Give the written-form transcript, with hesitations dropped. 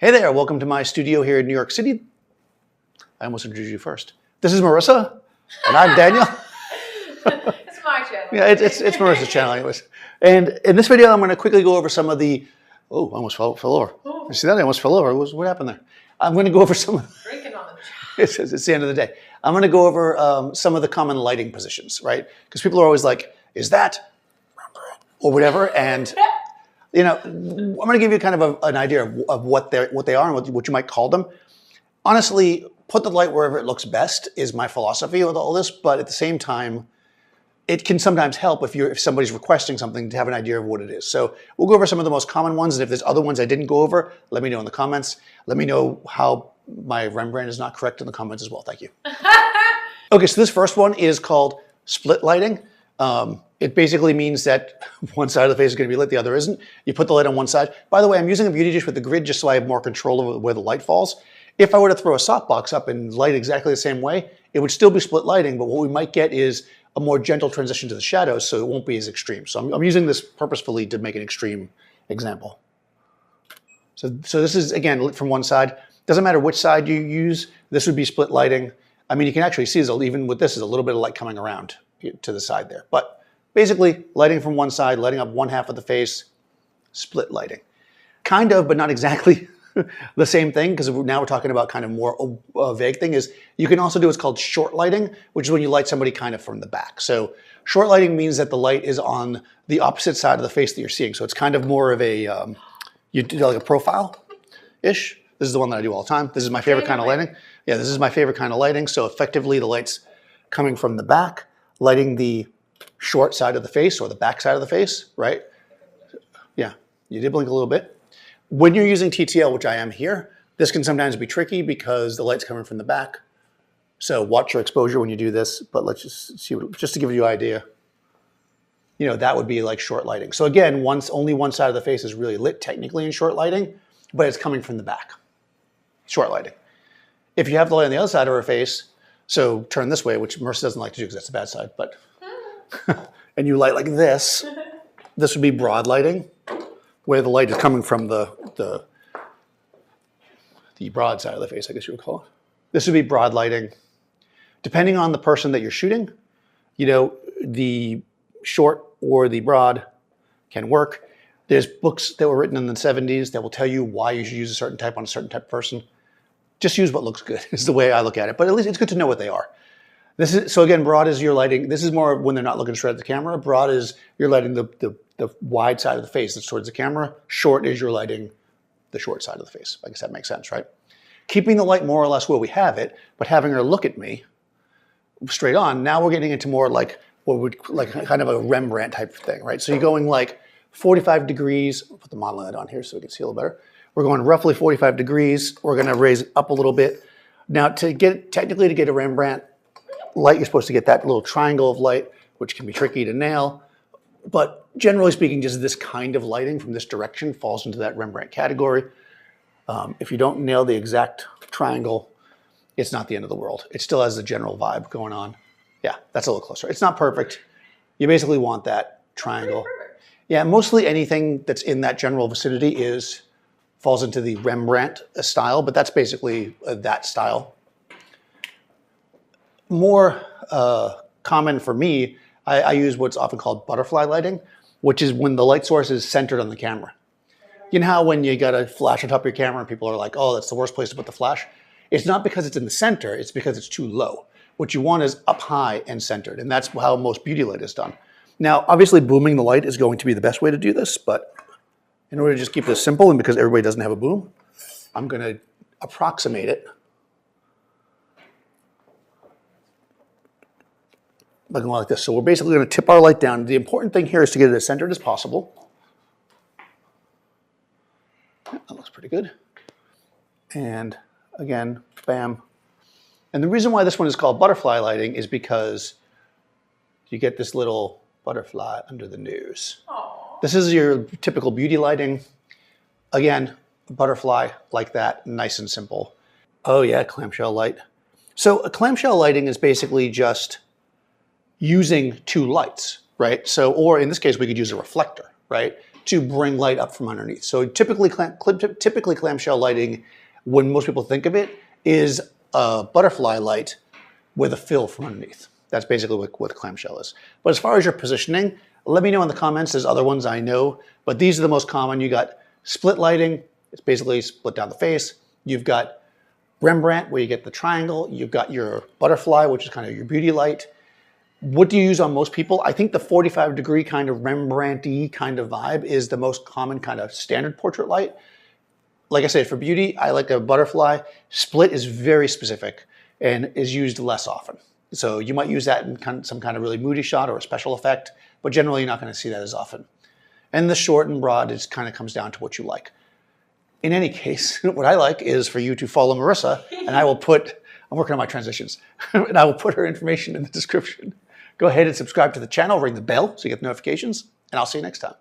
Hey there, welcome to my studio here in New York City. I almost introduced you first. This is Marissa, and I'm Daniel. It's my channel. Yeah, it's Marissa's channel anyways. And in this video, I'm going to quickly go over some of the, I almost fell over. Oh. You see that? I almost fell over. What happened there? I'm going to go over some of Drinking on the it's the end of the day. I'm going to go over some of the common lighting positions, right? Because people are always like, is that, or whatever, and you know, I'm going to give you kind of an idea of what they are and what you might call them. Honestly, put the light wherever it looks best is my philosophy with all this, but at the same time, it can sometimes help if somebody's requesting something to have an idea of what it is. So we'll go over some of the most common ones, and if there's other ones I didn't go over, let me know in the comments. Let me know how my Rembrandt is not correct in the comments as well. Thank you. Okay, so this first one is called split lighting. It basically means that one side of the face is going to be lit, the other isn't. You put the light on one side. By the way, I'm using a beauty dish with the grid just so I have more control over where the light falls. If I were to throw a softbox up and light exactly the same way, it would still be split lighting, but what we might get is a more gentle transition to the shadows, so it won't be as extreme. So I'm using this purposefully to make an extreme example. So this is, again, lit from one side. Doesn't matter which side you use, this would be split lighting. I mean, you can actually see, even with this, is a little bit of light coming around to the side there. But basically, lighting from one side, lighting up one half of the face, split lighting. Kind of, but not exactly the same thing, because now we're talking about kind of more vague thing, is you can also do what's called short lighting, which is when you light somebody kind of from the back. So short lighting means that the light is on the opposite side of the face that you're seeing. So it's kind of more of a, you do like a profile-ish. This is the one that I do all the time. This is my favorite kind of lighting. Yeah, this is my favorite kind of lighting. So effectively, the light's coming from the back, lighting the short side of the face or the back side of the face, right? Yeah, you did blink a little bit. When you're using TTL, which I am here, this can sometimes be tricky because the light's coming from the back. So watch your exposure when you do this, but let's just see, just to give you an idea, you know, that would be like short lighting. So again, only one side of the face is really lit technically in short lighting, but it's coming from the back, short lighting. If you have the light on the other side of her face, so turn this way, which Marissa doesn't like to do because that's the bad side, but and you light like this, this would be broad lighting, where the light is coming from the broad side of the face, I guess you would call it. This would be broad lighting. Depending on the person that you're shooting, you know, the short or the broad can work. There's books that were written in the 70s that will tell you why you should use a certain type on a certain type of person. Just use what looks good is the way I look at it, but at least it's good to know what they are. So again, broad is your lighting. This is more when they're not looking straight at the camera. Broad is you're lighting the wide side of the face that's towards the camera. Short is you're lighting the short side of the face. I guess that makes sense, right? Keeping the light more or less where we have it, but having her look at me straight on. Now we're getting into more like kind of a Rembrandt type of thing, right? So you're going like 45 degrees. I'll put the modeling light on here so we can see a little better. We're going roughly 45 degrees. We're going to raise it up a little bit. Now technically to get a Rembrandt light, you're supposed to get that little triangle of light, which can be tricky to nail. But generally speaking, just this kind of lighting from this direction falls into that Rembrandt category. If you don't nail the exact triangle, it's not the end of the world. It still has the general vibe going on. Yeah, that's a little closer. It's not perfect. You basically want that triangle. Yeah, mostly anything that's in that general vicinity falls into the Rembrandt style, but that's basically that style. More common for me, I use what's often called butterfly lighting, which is when the light source is centered on the camera. You know how when you got a flash on top of your camera and people are like, oh, that's the worst place to put the flash? It's not because it's in the center, it's because it's too low. What you want is up high and centered, and that's how most beauty light is done. Now, obviously booming the light is going to be the best way to do this, but in order to just keep this simple and because everybody doesn't have a boom, I'm going to approximate it. Looking like this. So we're basically going to tip our light down. The important thing here is to get it as centered as possible. Yeah, that looks pretty good. And again, bam. And the reason why this one is called butterfly lighting is because you get this little butterfly under the nose. Aww. This is your typical beauty lighting. Again, a butterfly like that, nice and simple. Oh yeah, clamshell light. So a clamshell lighting is basically just using two lights, right? So, or in this case, we could use a reflector, right? to bring light up from underneath. So typically clamshell lighting, when most people think of it, is a butterfly light with a fill from underneath. That's basically what clamshell is. But as far as your positioning, let me know in the comments. There's other ones I know, but these are the most common. You got split lighting. It's basically split down the face. You've got Rembrandt, where you get the triangle. You've got your butterfly, which is kind of your beauty light. What do you use on most people? I think the 45-degree kind of Rembrandt-y kind of vibe is the most common kind of standard portrait light. Like I said, for beauty, I like a butterfly. Split is very specific and is used less often. So you might use that in some kind of really moody shot or a special effect, but generally you're not going to see that as often. And the short and broad is kind of comes down to what you like. In any case, what I like is for you to follow Marissa, and I'm working on my transitions, and I will put her information in the description. Go ahead and subscribe to the channel, ring the bell so you get notifications, and I'll see you next time.